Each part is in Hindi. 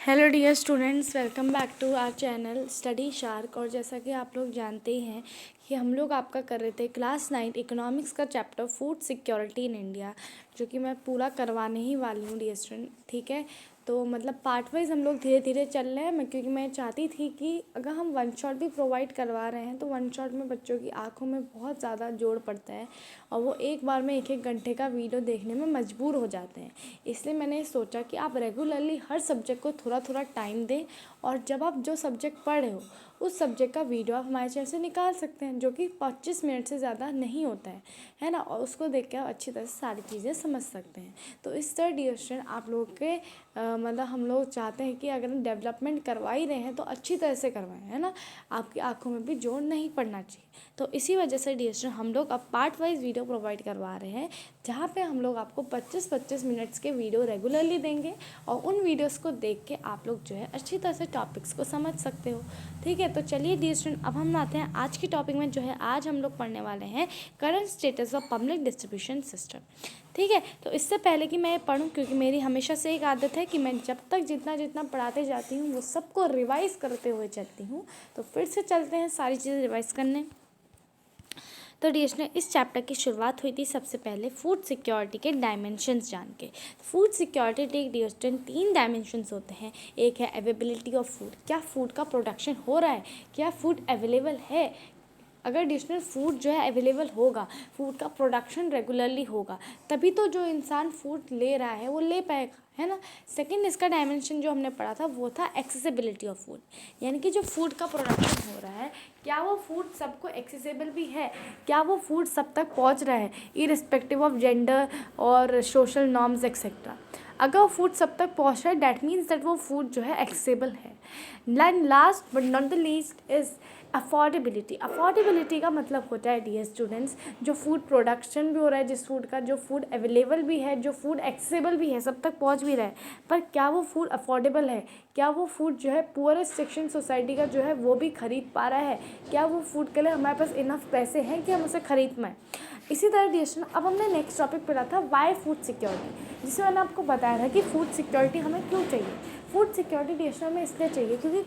Hello dear students, welcome back to our channel study shark. और जैसा कि आप लोग जानते ही हैं कि हम लोग आपका कर रहे थे क्लास 9 इकोनॉमिक्स का chapter food security in India, जो कि मैं पूरा करवाने ही वाली हूँ डियर स्टूडेंट। ठीक है, तो मतलब पार्ट वाइज हम लोग धीरे धीरे चल रहे हैं। क्योंकि मैं चाहती थी कि अगर हम वन शॉट भी प्रोवाइड करवा रहे हैं तो वन शॉट में बच्चों की आंखों में बहुत ज़्यादा जोर पड़ता है और वो एक बार में एक घंटे का वीडियो देखने में मजबूर हो जाते हैं। इसलिए मैंने सोचा कि आप रेगुलरली हर सब्जेक्ट को थोड़ा थोड़ा टाइम दें, और जब आप जो सब्जेक्ट पढ़ रहे हो उस सब्जेक्ट का वीडियो आप हमारे चैनल से निकाल सकते हैं, जो कि 25 मिनट से ज़्यादा नहीं होता है ना। और उसको देख के आप अच्छी तरह से सारी चीज़ें समझ सकते हैं। तो इस तरह डियर स्टूडेंट आप लोग के मतलब हम लोग चाहते हैं कि अगर हम डेवलपमेंट करवा ही रहे हैं तो अच्छी तरह से करवाएं, है ना। आपकी आंखों में भी जोर नहीं पड़ना चाहिए। तो इसी वजह से डियर स्टूडेंट हम लोग अब पार्ट वाइज वीडियो प्रोवाइड करवा रहे हैं, जहाँ पे हम लोग आपको 25-25 मिनट्स के वीडियो रेगुलरली देंगे और उन वीडियोस को देख के आप लोग जो है अच्छी तरह से टॉपिक्स को समझ सकते हो। ठीक है, तो चलिए डियर स्टूडेंट अब हम आते हैं आज की टॉपिक में। जो है आज हम लोग पढ़ने वाले हैं current status of public distribution system. ठीक है, तो इससे पहले कि मैं ये पढ़ूँ, क्योंकि मेरी हमेशा से एक आदत है कि मैं जब तक जितना जितना पढ़ाते जाती हूँ वो सबको रिवाइज़ करते हुए चलती हूँ। तो फिर से चलते हैं सारी चीज़ें रिवाइज़ करने। तो डियर स्टूडेंट इस चैप्टर की शुरुआत हुई थी सबसे पहले फूड सिक्योरिटी के डायमेंशंस जान के। फूड सिक्योरिटी के डियर स्टूडेंट 3 डायमेंशंस होते हैं। एक है अवेलेबिलिटी ऑफ फूड, क्या फूड का प्रोडक्शन हो रहा है, क्या फूड अवेलेबल है। अगर डिशनल फूड जो है अवेलेबल होगा, फूड का प्रोडक्शन रेगुलरली होगा, तभी तो जो इंसान फूड ले रहा है वो ले पाएगा, है ना। सेकंड इसका डायमेंशन जो हमने पढ़ा था वो था एक्सेसिबिलिटी ऑफ फूड, यानी कि जो फूड का प्रोडक्शन हो रहा है क्या वो फूड सबको एक्सेसिबल भी है, क्या वो फूड सब तक पहुंच रहा है इरिस्पेक्टिव ऑफ जेंडर और सोशल नॉर्म्स एक्सेट्रा। अगर वो फूड सब तक पहुंच रहा है दैट मीन्स दैट वो फूड जो है एक्सेसिबल है। Last but not the least is affordability. Affordability का मतलब होता है डियर स्टूडेंट्स, जो फूड प्रोडक्शन भी हो रहा है, जिस फूड का जो फूड अवेलेबल भी है, जो फूड एक्सेसिबल भी है, सब तक पहुंच भी रहा है, पर क्या वो फूड अफोर्डेबल है, क्या वो फूड जो है पुअरेस्ट सेक्शन सोसाइटी का जो है वो भी खरीद पा रहा है, क्या वो फूड के लिए हमारे पास इनफ पैसे हैं कि हम उसे खरीद पाएँ। इसी तरह डियर अब हमने नेक्स्ट टॉपिक पढ़ा था वाई फूड सिक्योरिटी, जिसमें मैंने आपको बताया था कि फूड सिक्योरिटी हमें क्यों चाहिए। फूड सिक्योरिटी डियर में इसलिए चाहिए क्योंकि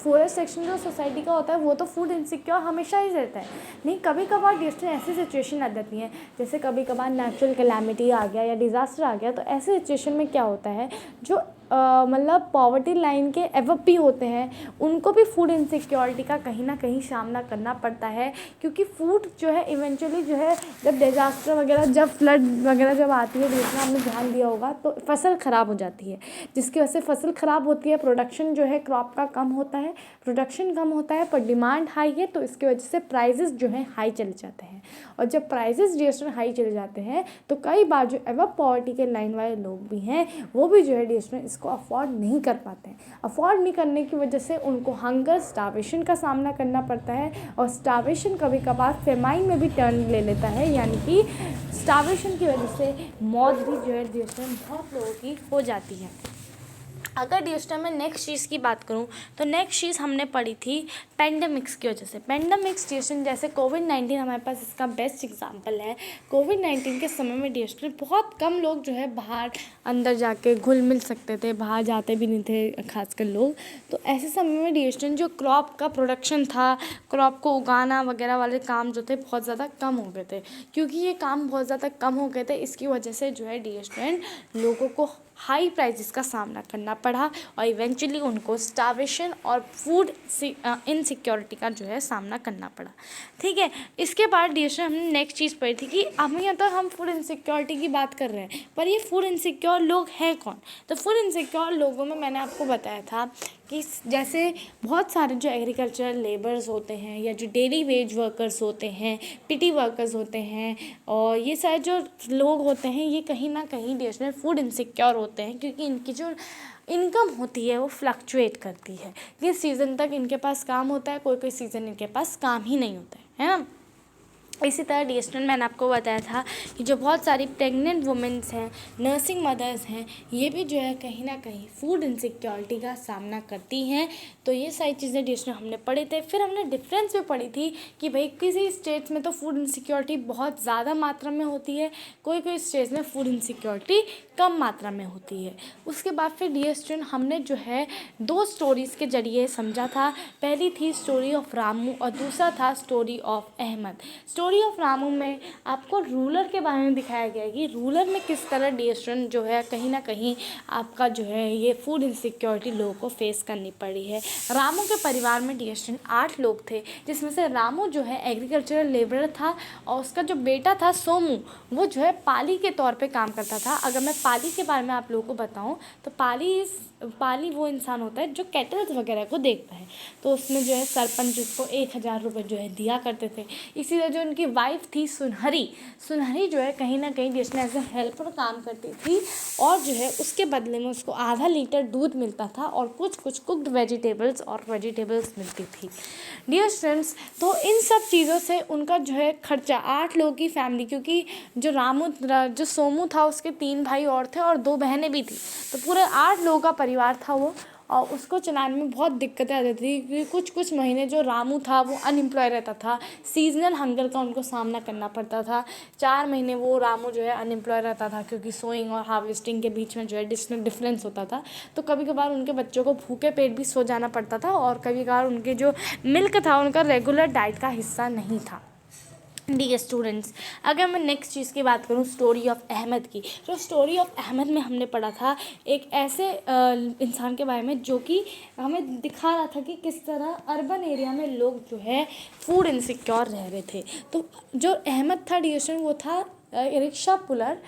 पुअरेस्ट सेक्शन जो सोसाइटी का होता है वो तो फूड इनसिक्योर हमेशा ही रहता है। नहीं, कभी कभार डियर ऐसी सिचुएशन आ जाती है, जैसे कभी कभार नेचुरल कैलामिटी आ गया या डिज़ास्टर आ गया, तो ऐसे सिचुएशन में क्या होता है, जो मतलब पॉवर्टी लाइन के एवब भी होते हैं उनको भी फूड इनसिक्योरिटी का कहीं ना कहीं सामना करना पड़ता है। क्योंकि फूड जो है इवेंचुअली जो है जब डिज़ास्टर वगैरह, जब फ्लड वगैरह जब आती है, जिसमें आपने ध्यान दिया होगा, तो फसल ख़राब हो जाती है, जिसकी वजह से फसल ख़राब होती है, प्रोडक्शन जो है क्रॉप का कम होता है, प्रोडक्शन कम होता है पर डिमांड हाई है, तो इसकी वजह से प्राइजेस जो हैं हाई चले जाते हैं। और जब प्राइजेस डियर हाई चले जाते हैं तो कई बार जो एवब पॉवर्टी के लाइन वाले लोग भी हैं वो भी जो है डियर इसको अफोर्ड नहीं कर पाते हैं। अफोर्ड नहीं करने की वजह से उनको हंगर, स्टार्वेशन का सामना करना पड़ता है, और स्टार्वेशन कभी कभार फेमाइन में भी टर्न ले लेता है, यानी कि स्टार्वेशन की वजह से मौत भी जो है डियर बहुत लोगों की हो जाती है। अगर डियर में नेक्स्ट चीज़ की बात करूं तो नेक्स्ट चीज़ हमने पढ़ी थी पेंडेमिक्स की वजह से। पेंडेमिक्स डियर जैसे कोविड-19 हमारे पास इसका बेस्ट एग्जांपल है। कोविड-19 के समय में डियर बहुत कम लोग जो है बाहर अंदर जाके घुल मिल सकते थे, बाहर जाते भी नहीं थे खासकर लोग। तो ऐसे समय में डियर जो क्रॉप का प्रोडक्शन था, क्रॉप को उगाना वगैरह वाले काम जो थे बहुत ज़्यादा कम हो गए थे। क्योंकि ये काम बहुत ज़्यादा कम हो गए थे, इसकी वजह से जो है डियर लोगों को हाई प्राइसेस का सामना करना पड़ा और इवेंचुअली उनको स्टार्वेशन और फूड इनसिक्योरिटी का जो है सामना करना पड़ा। ठीक है, इसके बाद डियर हमने नेक्स्ट चीज़ पढ़ी थी कि अब यहाँ तक हम फूड इनसिक्योरिटी की बात कर रहे हैं, पर ये फूड इनसिक्योर लोग हैं कौन। तो फूड इनसिक्योर लोगों में मैंने आपको बताया था कि जैसे बहुत सारे जो एग्रीकल्चरल लेबर्स होते हैं या जो डेली वेज वर्कर्स होते हैं, पिटी वर्कर्स होते हैं, और ये सारे जो लोग होते हैं ये कहीं ना कहीं डियर फूड इनसिक्योर होते हैं, क्योंकि इनकी जो इनकम होती है वो फ्लक्चुएट करती है। किस सीज़न तक इनके पास काम होता है, कोई कोई सीज़न इनके पास काम ही नहीं होता है ना। इसी तरह डी स्टूडेंट मैंने आपको बताया था कि जो बहुत सारी प्रेग्नेंट वुमेंस हैं, नर्सिंग मदर्स हैं, ये भी जो है कहीं ना कहीं फूड इनसिक्योरिटी का सामना करती हैं। तो ये सारी चीज़ें डी स्टूडेंट हमने पढ़े थे। फिर हमने डिफरेंस भी पढ़ी थी कि भाई किसी स्टेट्स में तो फूड इनसिक्योरिटी बहुत ज़्यादा मात्रा में होती है, कोई कोई स्टेट्स में फूड इनसिक्योरिटी कम मात्रा में होती है। उसके बाद फिर डी स्टूडेंट हमने जो है 2 स्टोरीज़ के जरिए समझा था। पहली थी स्टोरी ऑफ रामू और दूसरा था story of Ahmad. Story of Ramu में आपको रूलर के बारे में दिखाया गया है कि रूलर में किस तरह डी स्टूडेंट जो है कहीं ना कहीं आपका जो है ये फूड इनसिक्योरिटी लोगों को फेस करनी पड़ी है। रामू के परिवार में डी स्टूडेंट 8 लोग थे, जिसमें से रामू जो है एग्रीकल्चरल लेबरर था और उसका जो बेटा था सोमू वो जो है पाली के तौर पे काम करता था। अगर मैं पाली के बारे में आप लोगों को बताऊं तो पाली वो इंसान होता है जो कैटल्स वगैरह को देखता है। तो उसमें जो है सरपंच उसको 1000 रुपये जो है दिया करते थे। इसी तरह जो उनकी वाइफ थी सुनहरी जो है कहीं ना कहीं जिसने एज ए हेल्पर काम करती थी और जो है उसके बदले में उसको आधा लीटर दूध मिलता था और कुछ कुक्ड वेजिटेबल्स मिलती थी। डियर स्टूडेंट्स, तो इन सब चीज़ों से उनका जो है खर्चा 8 लोगों की फैमिली, क्योंकि जो सोमू था उसके 3 भाई और थे और 2 बहनें भी थी, तो पूरे 8 लोगों का परिवार था वो। और उसको चलाने में बहुत दिक्कतें आ जाती थी क्योंकि कुछ महीने जो रामू था वो अनएम्प्लॉय रहता था। सीजनल हंगर का उनको सामना करना पड़ता था। 4 महीने वो रामू जो है अनएम्प्लॉय रहता था क्योंकि सोइंग और हार्वेस्टिंग के बीच में जो है डिफरेंस होता था। तो कभी कभार उनके बच्चों को भूखे पेट भी सो जाना पड़ता था और कभी कभार उनके जो मिल्क था उनका रेगुलर डाइट का हिस्सा नहीं था। डी स्टूडेंट्स, अगर मैं नेक्स्ट चीज़ की बात करूँ स्टोरी ऑफ अहमद की, तो स्टोरी ऑफ अहमद में हमने पढ़ा था एक ऐसे इंसान के बारे में जो कि हमें दिखा रहा था कि किस तरह अर्बन एरिया में लोग जो है फूड इनसिक्योर रह रहे थे। तो जो अहमद था डी स्टूडेंट वो था रिक्शा पुलर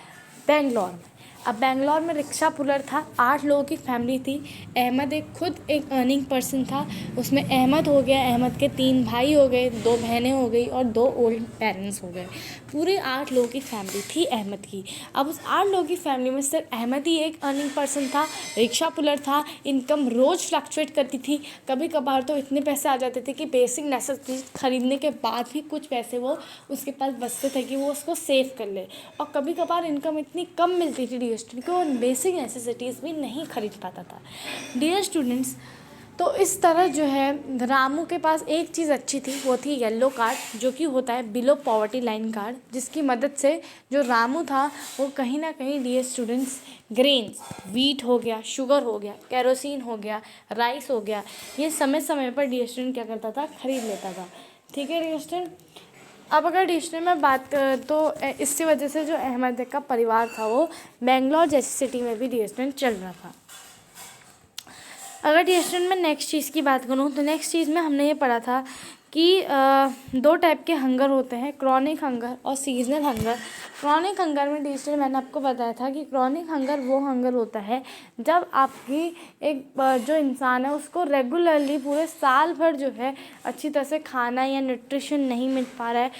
बेंगलोर में। अब बेंगलोर में रिक्शा पुलर था, 8 लोगों की फैमिली थी। अहमद खुद एक अर्निंग पर्सन था। उसमें अहमद हो गया, अहमद के 3 भाई हो गए, 2 बहनें हो गई और 2 ओल्ड पेरेंट्स हो गए। पूरे 8 लोगों की फैमिली थी अहमद की। अब उस 8 लोगों की फैमिली में सिर्फ अहमद ही एक अर्निंग पर्सन था, रिक्शा पुलर था। इनकम रोज़ फ्लक्चुएट करती थी। कभी कभार तो इतने पैसे आ जाते थे कि बेसिक नेसेसिटीज खरीदने के बाद भी कुछ पैसे वो उसके पास बचते थे कि वो उसको सेव कर ले। और कभी कभार इनकम इतनी कम मिलती थी कि वो बेसिक नेसेसिटीज़ भी नहीं खरीद पाता था। डियर स्टूडेंट्स, तो इस तरह जो है रामू के पास एक चीज़ अच्छी थी, वो थी येलो कार्ड, जो कि होता है बिलो पॉवर्टी लाइन कार्ड, जिसकी मदद से जो रामू था वो कहीं ना कहीं डियर स्टूडेंट्स ग्रेन्स, वीट हो गया, शुगर हो गया, केरोसिन हो गया, राइस हो गया, ये समय समय पर डियर स्टूडेंट क्या करता था, खरीद लेता था। ठीक है डियर स्टूडेंट। अब अगर डिस्ट्रिक्ट में बात करें तो इसकी वजह से जो अहमद का परिवार था वो बेंगलोर जैसी सिटी में भी डिस्ट्रिक्ट चल रहा था। अगर डिस्ट्रिक्ट में नेक्स्ट चीज़ की बात करूँ तो नेक्स्ट चीज़ में हमने ये पढ़ा था कि 2 टाइप के हंगर होते हैं, क्रॉनिक हंगर और सीजनल हंगर। क्रॉनिक हंगर में डिस्ट्रिक्ट मैंने आपको बताया था कि क्रॉनिक हंगर वो हंगर होता है जब आपकी एक जो इंसान है उसको रेगुलरली पूरे साल भर जो है अच्छी तरह से खाना या न्यूट्रिशन नहीं मिल पा रहा है।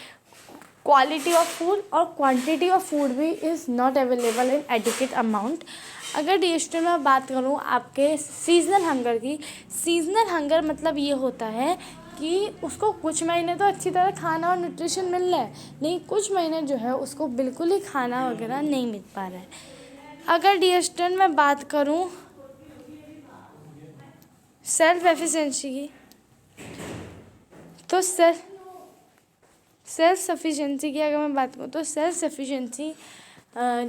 क्वालिटी ऑफ फूड और क्वांटिटी ऑफ फूड भी is not available in adequate amount. अगर डिस्ट्रिक्ट में बात करूँ आपके सीजनल हंगर की, सीजनल हंगर मतलब ये होता है कि उसको कुछ महीने तो अच्छी तरह खाना और न्यूट्रिशन मिल रहा है, लेकिन कुछ महीने जो है उसको बिल्कुल ही खाना वगैरह नहीं मिल पा रहा है। अगर डिस्ट्रिक्ट में बात करूँ सेल्फ एफिशिएंसी की, तो सेल्फ सफिशिएंसी की अगर मैं बात करूँ तो सेल्फ सफिशिएंसी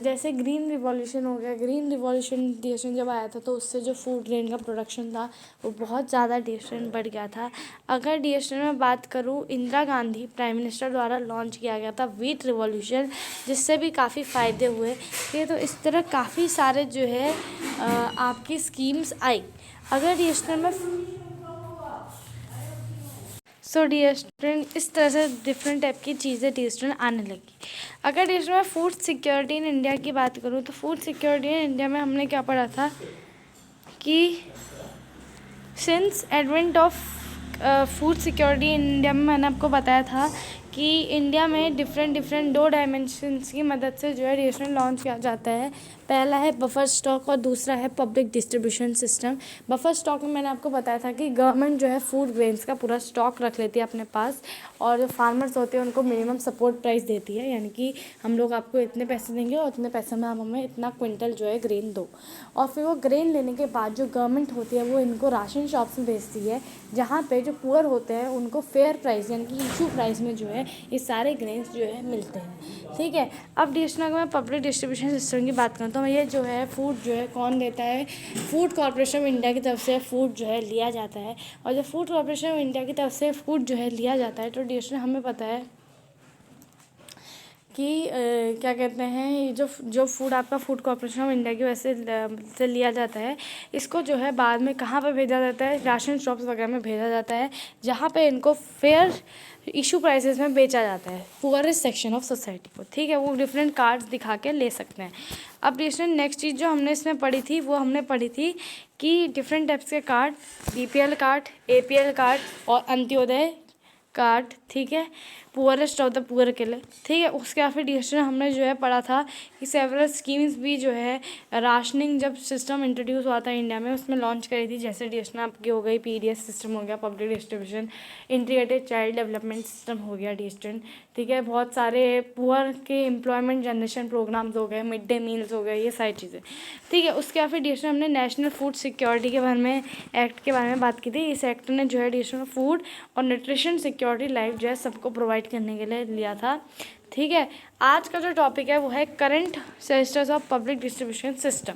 जैसे ग्रीन रिवॉल्यूशन हो गया। ग्रीन रिवॉल्यूशन डिस्ट्रिक्ट जब आया था तो उससे जो फूड ग्रेन का प्रोडक्शन था वो बहुत ज़्यादा डिस्ट्रिक्ट बढ़ गया था। अगर डिस्ट्रिक्ट में बात करूँ इंदिरा गांधी प्राइम मिनिस्टर द्वारा लॉन्च किया गया था व्हीट रिवॉल्यूशन, जिससे भी काफ़ी फ़ायदे हुए थे। तो इस तरह काफ़ी सारे जो है आपकी स्कीम्स आई। अगर डिस्ट्रिक्ट में डियर स्टूडेंट इस तरह से डिफरेंट टाइप की चीज़ें डिस्ट्रिक्ट आने लगी। अगर डिस्ट्रिक्ट में फूड सिक्योरिटी इन इंडिया की बात करूँ तो फूड सिक्योरिटी इन इंडिया में हमने क्या पढ़ा था कि since advent of food security in India में मैंने आपको बताया था कि इंडिया में डिफरेंट डिफरेंट 2 डायमेंशंस की मदद से जो है डिस्ट्रीब्यूशन लॉन्च किया जाता है। पहला है बफर स्टॉक और दूसरा है public distribution system. Buffer stock में मैंने आपको बताया था कि गवर्नमेंट जो है फूड ग्रेन्स का पूरा स्टॉक रख लेती है अपने पास, और जो फार्मर्स होते हैं उनको मिनिमम सपोर्ट प्राइस देती है, यानी कि हम लोग आपको इतने पैसे देंगे और इतने पैसे में आप हमें इतना क्विंटल जो है ग्रेन दो। और फिर वो ग्रेन लेने के बाद जो गवर्नमेंट होती है वो इनको राशन शॉप्स में बेचती है, जहाँ पे जो पुअर होते हैं उनको फेयर प्राइस यानी कि इशू प्राइस में जो है ये सारे ग्रेन्स जो है मिलते हैं। ठीक है, अब अगर मैं पब्लिक डिस्ट्रीब्यूशन सिस्टम की बात करूँ तो ये जो है फूड जो है कौन देता है, फूड कॉर्पोरेशन ऑफ इंडिया की तरफ से फूड जो है लिया जाता है। और जब फूड कॉर्पोरेशन ऑफ इंडिया की तरफ से फूड जो है लिया जाता है तो डिस्ट्रीब्यूशन हमें पता है कि क्या कहते हैं, जो फूड आपका फूड कॉर्पोरेशन ऑफ इंडिया की वजह से लिया जाता है, इसको जो है बाद में कहाँ पर भेजा जाता है, राशन शॉप्स वगैरह में भेजा जाता है, जहाँ पे इनको फेयर इशू प्राइसेस में बेचा जाता है पुअरेस्ट सेक्शन ऑफ सोसाइटी को। ठीक है, वो डिफरेंट कार्ड्स दिखा के ले सकते हैं। अब डिफरेंट नेक्स्ट चीज़ जो हमने इसमें पढ़ी थी वो हमने पढ़ी थी कि डिफरेंट टाइप्स के card, BPL card, APL card और अंत्योदय कार्ड। ठीक है, पुअरेस्ट ऑफ द पुअर के लिए। ठीक है, उसके बाद फिर डिस्ट्रीब्यूशन हमने जो है पढ़ा था कि सेवरल स्कीम्स भी जो है राशनिंग जब सिस्टम इंट्रोड्यूस हुआ था इंडिया में उसमें लॉन्च करी थी, जैसे डिस्ट्रीब्यूशन आपकी हो गई PDS सिस्टम हो गया, public distribution, integrated child development system हो गया डिस्ट्रीब्यूशन। ठीक है, बहुत सारे पुअर के एम्प्लॉयमेंट जनरेशन प्रोग्राम्स हो गए, मिड डे मील्स हो गए, ये सारी चीज़ें। ठीक है, उसके बाद फिर डिस्ट्रीब्यूशन हमने नेशनल फूड सिक्योरिटी के बारे में एक्ट के बारे में बात की थी। इस एक्ट ने जो है डिस्ट्रीब्यूशन फूड और न्यूट्रिशन सिक्योरिटी लाइफ जो है सबको प्रोवाइड करने के लिए लिया था। ठीक है, आज का जो टॉपिक है वो है current semesters of public distribution system.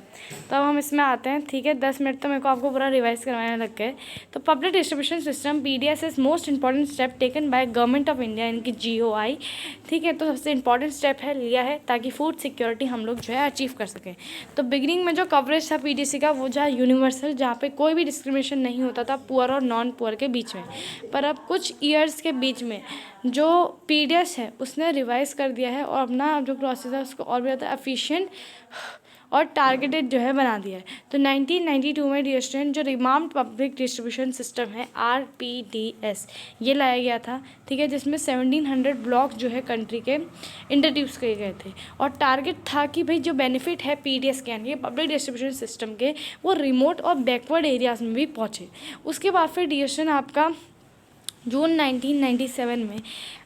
तो अब हम इसमें आते हैं। ठीक है, 10 मिनट तो मेरे को आपको पूरा रिवाइज करवाने लग गए। तो public distribution system PDS is most important step taken by government of India इनकी GOI। ठीक है, तो सबसे इंपॉर्टेंट स्टेप है लिया है ताकि फूड सिक्योरिटी हम लोग जो है अचीव कर सकें। तो बिगिनिंग में जो कवरेज था PDC का वो जहाँ यूनिवर्सल, जहाँ पे कोई भी डिस्क्रिमिनेशन नहीं होता था पुअर और नॉन पुअर के बीच में, पर अब कुछ ईयर्स के बीच में जो PDS है उसने रिवाइज कर दिया है और अपना जो प्रोसेस है उसको और भी ज़्यादा एफिशिएंट और टारगेटेड जो है बना दिया है। तो 1992 में जो रिवाम्प्ड पब्लिक डिस्ट्रीब्यूशन सिस्टम है RPDS ये लाया गया था। ठीक है, जिसमें 1700 ब्लॉक जो है कंट्री के इंट्रोड्यूस किए गए थे और टारगेट था कि भाई जो बेनिफिट है PDS के यानी पब्लिक डिस्ट्रीब्यूशन सिस्टम के वो रिमोट और बैकवर्ड एरियाज़ में भी पहुँचे। उसके बाद फिर डिस्ट्रीब्यूशन आपका जून 1997 में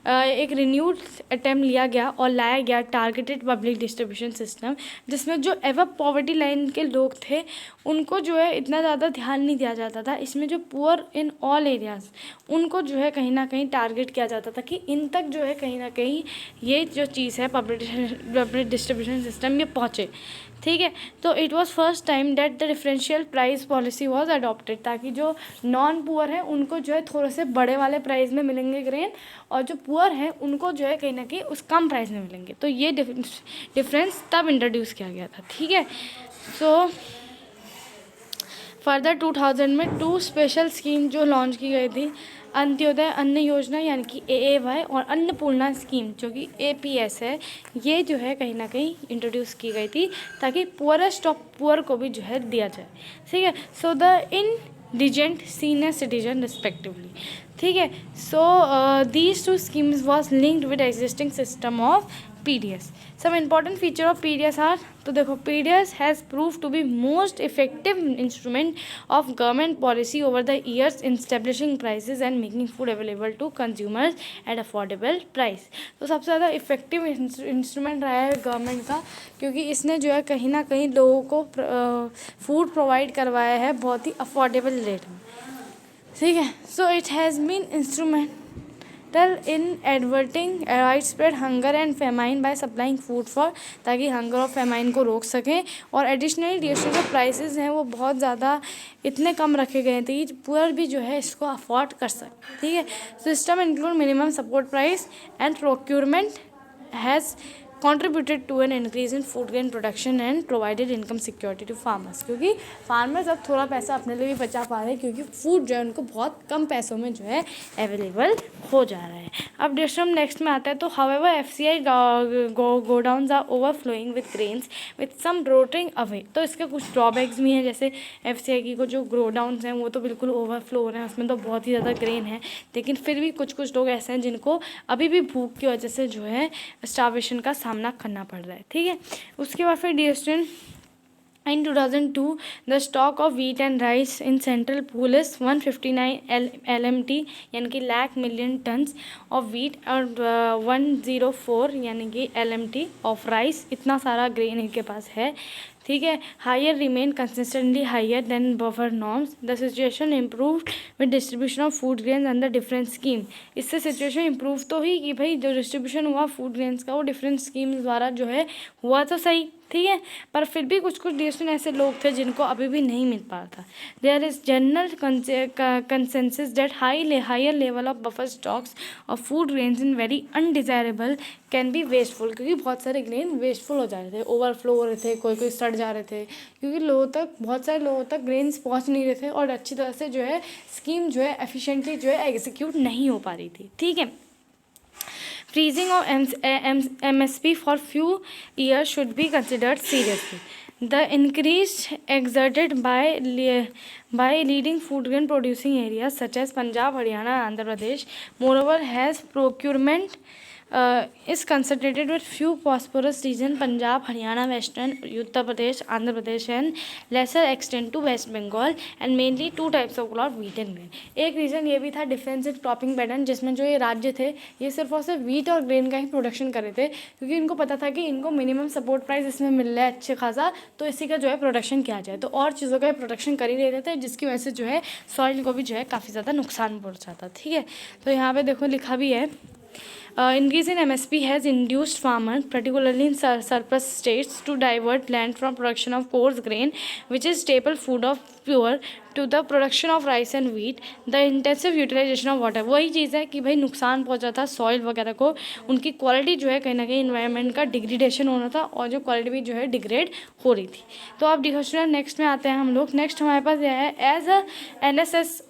एक रिन्यूड अटैम्प्ट लिया गया और लाया गया टारगेटेड पब्लिक डिस्ट्रीब्यूशन सिस्टम, जिसमें जो एवर पॉवर्टी लाइन के लोग थे उनको जो है इतना ज़्यादा ध्यान नहीं दिया जाता था। इसमें जो पुअर इन ऑल एरियाज़ उनको जो है कहीं ना कहीं टारगेट किया जाता था कि इन तक जो है कहीं ना कहीं ये जो चीज़ है पब्लिक डिस्ट्रीब्यूशन सिस्टम ये पहुँचे। ठीक है, तो it was first time that the differential price policy was adopted, ताकि जो नॉन पुअर है उनको जो है थोड़े से बड़े वाले प्राइस में मिलेंगे ग्रेन और जो पुअर है उनको जो है कहीं ना कहीं उस कम प्राइस में मिलेंगे। तो ये डिफरेंस तब इंट्रोड्यूस किया गया था। ठीक है, सो फर्दर 2000 में 2 स्पेशल स्कीम जो लॉन्च की गई थी, अंत्योदय अन्न योजना यानी कि AAY और अन्नपूर्णा स्कीम जो कि APS है, ये जो है कहीं ना कहीं इंट्रोड्यूस की गई थी ताकि पुअरेस्ट ऑफ पुअर को भी जो है दिया जाए। ठीक है, so the indigent senior citizen respectively. ठीक है, so these 2 schemes was linked with existing system of PDS. Some important feature of PDS are, तो देखो PDS has proved to be most effective instrument of government policy over the years in establishing prices and making food available to consumers at affordable price. तो सबसे ज़्यादा इफेक्टिव इंस्ट्रूमेंट रहा है गवर्नमेंट का, क्योंकि इसने जो है कहीं ना कहीं लोगों को फूड प्रोवाइड करवाया है बहुत ही अफोर्डेबल रेट में। ठीक है, so it has been instrumental in averting widespread hunger and famine by supplying food for, ताकि हंगर और फेमाइन को रोक सकें। और एडिशनली डिस्ट्री जो प्राइसेस हैं वो बहुत ज़्यादा इतने कम रखे गए थे कि पुअर भी जो है इसको अफोर्ड कर सके। ठीक है, system include minimum support price and procurement has contributed to an increase in food grain production and provided income security to farmers, क्योंकि फार्मर्स अब थोड़ा पैसा अपने लिए भी बचा पा रहे हैं क्योंकि फूड जो है उनको बहुत कम पैसों में जो है अवेलेबल हो जा रहा है। अब जैसे हम नेक्स्ट में आता है तो however FCI godowns are overflowing with grains with some rotting away, तो इसके कुछ ड्रॉबैक्स भी हैं, जैसे एफसीआई की को जो गोडाउन्स हैं वो तो बिल्कुल ओवरफ्लो हो रहे हैं, उसमें तो बहुत ही ज़्यादा ग्रेन है, लेकिन फिर भी कुछ कुछ लोग ऐसे हैं जिनको अभी भी भूख की वजह से जो है स्टार्वेशन का सामना करना पड़ रहा है। ठीक है, उसके बाद फिर D in 2002 the stock of wheat and rice in central pool is 159 LMT यानी कि lakh million tons of wheat और 104 यानी कि LMT ऑफ राइस, इतना सारा ग्रेन इनके पास है। ठीक है, higher remain consistently higher than buffer norms, the situation improved with distribution of food grains under different scheme. इससे सिचुएशन इम्प्रूव तो ही कि भाई जो डिस्ट्रीब्यूशन हुआ फूड ग्रेन्स का वो डिफरेंट स्कीम द्वारा जो है हुआ तो सही, ठीक है, पर फिर भी कुछ कुछ देश में ऐसे लोग थे जिनको अभी भी नहीं मिल पा रहा था। There is general consensus that higher level of buffer stocks of food grains in very undesirable can be wasteful, क्योंकि बहुत सारे ग्रेन वेस्टफुल हो जा रहे थे, ओवरफ्लो हो रहे थे, कोई कोई सड़ जा रहे थे, क्योंकि लोगों तक बहुत सारे लोगों तक ग्रेन्स पहुंच नहीं रहे थे और अच्छी तरह से जो है स्कीम जो है एफिशिएंटली जो है एग्जीक्यूट नहीं हो पा रही थी। ठीक है, freezing of MSP for few years should be considered seriously. The increase exerted by leading food grain producing areas such as Punjab, Haryana, and Andhra Pradesh, moreover, has procurement is concentrated with few prosperous regions Punjab, Haryana, Western Uttar Pradesh, Andhra Pradesh, and lesser extent to West Bengal, and mainly two types of crop wheat and grain. एक रीज़न ये भी था डिफरेंस इन क्रॉपिंग पैटर्न, जिसमें जो ये राज्य थे ये सिर्फ और सिर्फ वीट और ग्रेन का ही प्रोडक्शन कर रहे थे, क्योंकि इनको पता था कि इनको मिनिमम सपोर्ट प्राइस इसमें मिल रहा है अच्छे खासा, तो इसी का जो है प्रोडक्शन किया जाए, तो और चीज़ों का प्रोडक्शन कर ही रहे थे, जिसकी वजह से जो है सॉइल को भी जो है काफ़ी ज़्यादा नुकसान पहुँचा था। ठीक है, तो यहाँ पे देखो लिखा भी है increase in MSP has induced farmers, particularly in surplus states, to divert land from production of coarse grain, which is staple food of poor, to the production of rice and wheat. The intensive utilization of water, वही चीज़ है कि भाई नुकसान पहुंचा था सॉइल वगैरह को, उनकी क्वालिटी जो है कहीं ना कहीं इन्वायरमेंट का डिग्रेडेशन होना था और जो क्वालिटी भी जो है डिग्रेड हो रही थी। तो अब डिस्कशन नेक्स्ट में आते हैं हम लोग। नेक्स्ट हमारे पास यह है एज अ NSS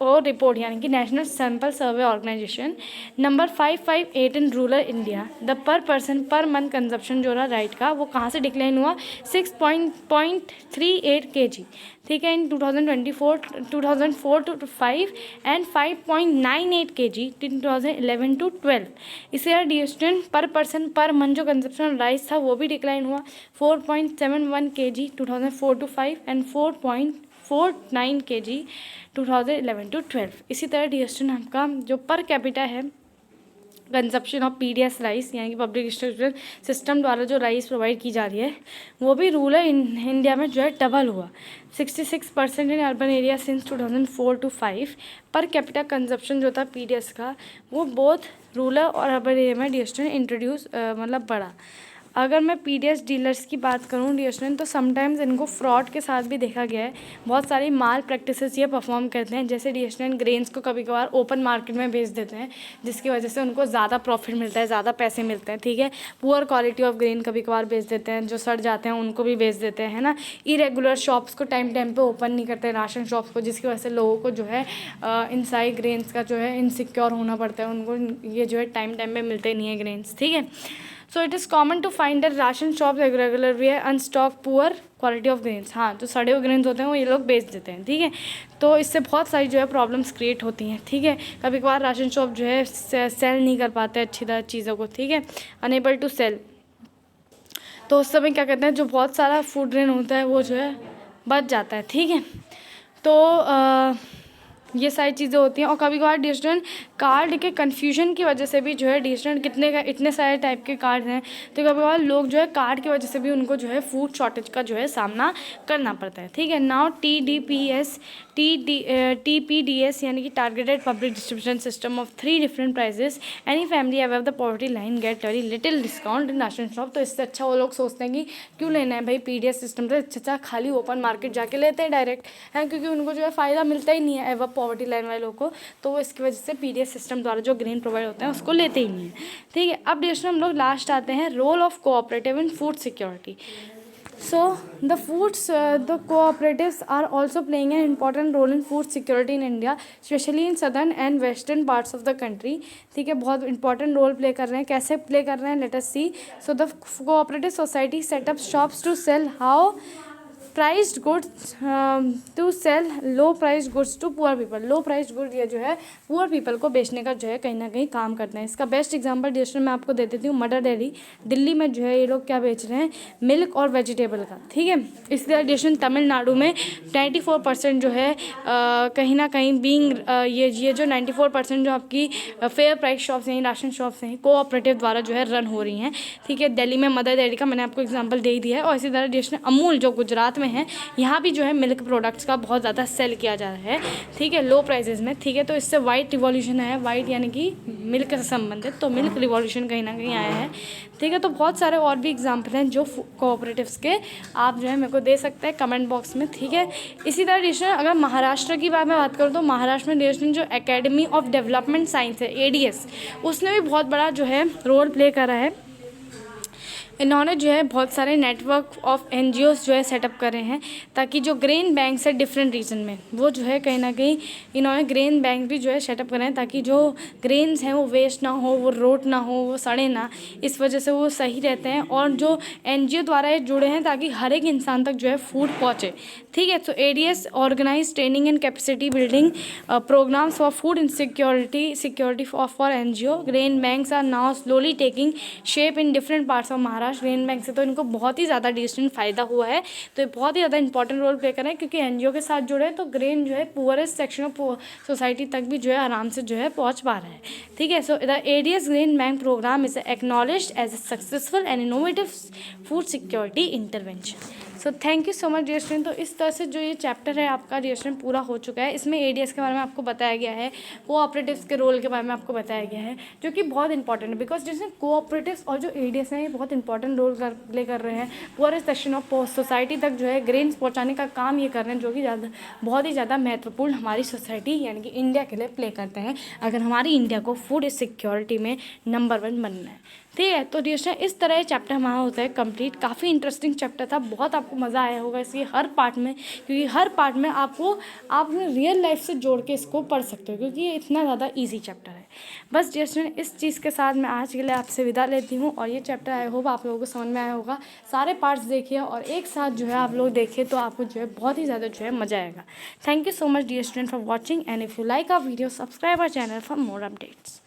और रिपोर्ट यानी कि national sample survey organisation number 558 in rural India, the per person per month consumption जो रहा राइट का वो कहाँ से डिक्लाइन हुआ 6.38 kg। ठीक है, इन 2004 to 5 and 5.98 kg in 2011 to 12। इसे डिस्टेंट पर पर्सन पर मंथ जो कंजप्शन राइस था वो भी डिक्लाइन हुआ 4.71 kg 2004 to 5 and 4.49 kg 2011 to 12। इसी तरह डिस्टेंट आपका जो पर कैपिटा है कंजप्शन ऑफ PDS राइस यानी कि पब्लिक डिस्ट्रीब्यूशन सिस्टम द्वारा जो राइस प्रोवाइड की जा रही है वो भी रूरल इंडिया में जो है डबल हुआ 66% in urban area since 2004 to 5। Per capita consumption जो था PDS का वो बोथ रूरल और अर्बन एरिया में डिस्टेंट इंट्रोड्यूस मतलब बढ़ा। अगर मैं PDS डीलर्स की बात करूँ डिस्टेंट तो समटाइम्स इनको फ्रॉड के साथ भी देखा गया है, बहुत सारी माल प्रैक्टिसेस ये परफॉर्म करते हैं, जैसे डिस्टेंट ग्रेन्स को कभी कभार ओपन मार्केट में बेच देते हैं जिसकी वजह से उनको ज़्यादा प्रॉफिट मिलता है, ज़्यादा पैसे मिलते हैं। ठीक है, पुअर क्वालिटी ऑफ ग्रेन कभी कभार बेच देते हैं, जो सड़ जाते हैं उनको भी बेच देते हैं, है ना। इरेगुलर शॉप्स को टाइम टाइम पे ओपन नहीं करते, राशन शॉप्स को, जिसकी वजह से लोगों को जो है इनसाइड ग्रेन्स का जो है इनसिक्योर होना पड़ता है, उनको ये जो है टाइम टाइम पे मिलते नहीं है ग्रेन्स। ठीक है, so it is common to find that ration shop regular way unstock poor quality of grains. हाँ, जो सड़े हुए ग्रेन्स होते हैं वो ये लोग बेच देते हैं। ठीक है, तो इससे बहुत सारी जो है प्रॉब्लम्स क्रिएट होती हैं। ठीक है, कभी कभार राशन शॉप जो है सेल नहीं कर पाते अच्छी तरह चीज़ों को। ठीक है, अनेबल टू सेल, तो उस समय क्या कहते हैं जो बहुत सारा फूड ग्रेन होता है वो जो है बच जाता है। ठीक है, तो ये सारी चीज़ें होती हैं। और कभी कभार डिस्टेंट कार्ड के कन्फ्यूजन की वजह से भी जो है डिस्टेंट कितने का इतने सारे टाइप के कार्ड हैं, तो कभी कभार लोग जो है कार्ड की वजह से भी उनको जो है फूड शॉर्टेज का जो है सामना करना पड़ता है। ठीक है, नाउ TPDS यानी कि targeted public distribution system of 3 different prices, any family above the poverty line get very little discount in ration shop. तो इससे अच्छा वो लोग सोचते हैं कि क्यों लेना है भाई PDS सिस्टम से, अच्छा खाली ओपन मार्केट जाके लेते हैं डायरेक्ट, है, क्योंकि उनको जो है फ़ायदा मिलता ही नहीं है। एवं पॉवर्टी लाइन वाले लोगों को, तो वो इसकी वजह से पीडीएस सिस्टम द्वारा जो ग्रेन प्रोवाइड होते हैं उसको लेते ही नहीं है। ठीक है, अब डिस्ट्रिक्ट हम लोग लास्ट आते हैं, role of cooperative in food security. So the cooperatives are also playing an important role in food security in India, especially in southern and western parts of the country। ठीक है, बहुत इंपॉर्टेंट रोल प्ले कर रहे हैं। कैसे प्ले कर रहे हैं, let us see. So the cooperative society set up shops to sell how priced goods to sell low priced goods to poor people. Low priced good ये जो है पुअर पीपल को बेचने का जो है कहीं ना कहीं काम करते हैं। इसका बेस्ट एग्जांपल डिस्ट्रिक्ट मैं आपको दे देती हूँ, मदर डेयरी दिल्ली में जो है ये लोग क्या बेच रहे हैं, मिल्क और वेजिटेबल का। ठीक है, इसी तरह डिस्ट्रिक्ट तमिलनाडु में 94% जो है कहीं ना कहीं बीइंग ये जो 94% जो आपकी फेयर प्राइस शॉप्स हैं, राशन शॉप्स हैं, कोऑपरेटिव द्वारा जो है रन हो रही हैं। ठीक है, दिल्ली में मदर डेयरी का मैंने आपको एग्जाम्पल दे ही दिया है। और इसी तरह डिस्ट्रिक्ट अमूल जो गुजरात में है, यहाँ भी जो है मिल्क प्रोडक्ट्स का बहुत ज़्यादा सेल किया जा रहा है। ठीक है, लो प्राइसेस में। ठीक है, तो इससे वाइट रिवॉल्यूशन है, वाइट यानी कि मिल्क से संबंधित, तो मिल्क रिवॉल्यूशन कहीं ना कहीं आया है। ठीक है, तो बहुत सारे और भी एग्जाम्पल हैं जो कोऑपरेटिव्स के, आप जो है मेरे को दे सकते हैं कमेंट बॉक्स में। ठीक है, इसी तरह डिस्ट्रिक्ट अगर महाराष्ट्र की बात करूँ तो महाराष्ट्र में डिस्ट्रिक्ट जो एकेडमी ऑफ डेवलपमेंट साइंस है, ADS, उसने भी बहुत बड़ा जो है रोल प्ले करा है। इन्होंने जो है बहुत सारे नेटवर्क ऑफ NGOs जो है सेटअप करे हैं, ताकि जो ग्रेन बैंक्स है डिफरेंट रीजन में, वो जो है कहीं ना कहीं इन्होंने ग्रेन बैंक भी जो है सेटअप करे हैं, ताकि जो ग्रेन्स हैं वो वेस्ट ना हो, वो रोट ना हो, वो सड़े ना, इस वजह से वो सही रहते हैं। और जो NGO द्वारा ये जुड़े हैं ताकि हर एक इंसान तक जो है फूड पहुँचे। ठीक है, तो ADS organise training and capacity building programmes for food security for NGO। Grain banks are now slowly taking shape in different parts of Maharashtra. Grain bank से तो इनको बहुत ही ज़्यादा डिस्टेंट फ़ायदा हुआ है, तो ये बहुत ही ज़्यादा इंपॉर्टेंट रोल प्ले कर रहे हैं, क्योंकि NGO के साथ जुड़े हैं तो ग्रेन जो है पुअरेस्ट सेक्शन ऑफ सोसाइटी तक भी जो है आराम से जो है पहुंच पा रहा है। ठीक है, so the ADS grain bank programme is acknowledged as a successful and innovative food security intervention. So thank you so much dear student. तो इस तरह से जो ये चैप्टर है आपका डियर स्टूडेंट पूरा हो चुका है। इसमें ADS के बारे में आपको बताया गया है, कोऑपरेटिव्स के रोल के बारे में आपको बताया गया है, जो कि बहुत इंपॉर्टेंट है, बिकॉज जैसे कोऑपरेटिव्स और जो ADS हैं ये बहुत इंपॉर्टेंट रोल प्ले कर रहे हैं। पूरे सेक्शन ऑफ सोसाइटी तक जो है ग्रेन्स पहुँचाने का काम ये कर रहे हैं, जो कि बहुत ही ज़्यादा महत्वपूर्ण हमारी सोसाइटी यानी कि इंडिया के लिए प्ले करते हैं, अगर हमारी इंडिया को फूड सिक्योरिटी में नंबर 1 बनना है। ठीक है, तो डियर स्टूडेंट इस तरह ये चैप्टर हमारा होता है कंप्लीट। काफ़ी इंटरेस्टिंग चैप्टर था, बहुत आपको मज़ा आया होगा इसकी हर पार्ट में, क्योंकि हर पार्ट में आप अपने रियल लाइफ से जोड़ के इसको पढ़ सकते हो, क्योंकि ये इतना ज़्यादा ईजी चैप्टर है। बस डियर स्टूडेंट इस चीज़ के साथ मैं आज के लिए आपसे विदा लेती हूँ, और ये चैप्टर आई होप आप लोगों को समझ में आया होगा। सारे पार्ट्स देखिए और एक साथ जो है आप लोग देखिए, तो आपको जो है बहुत ही ज़्यादा जो है मज़ा आएगा। Thank you so much dear student for watching, and if you like our video subscribe our channel for more updates.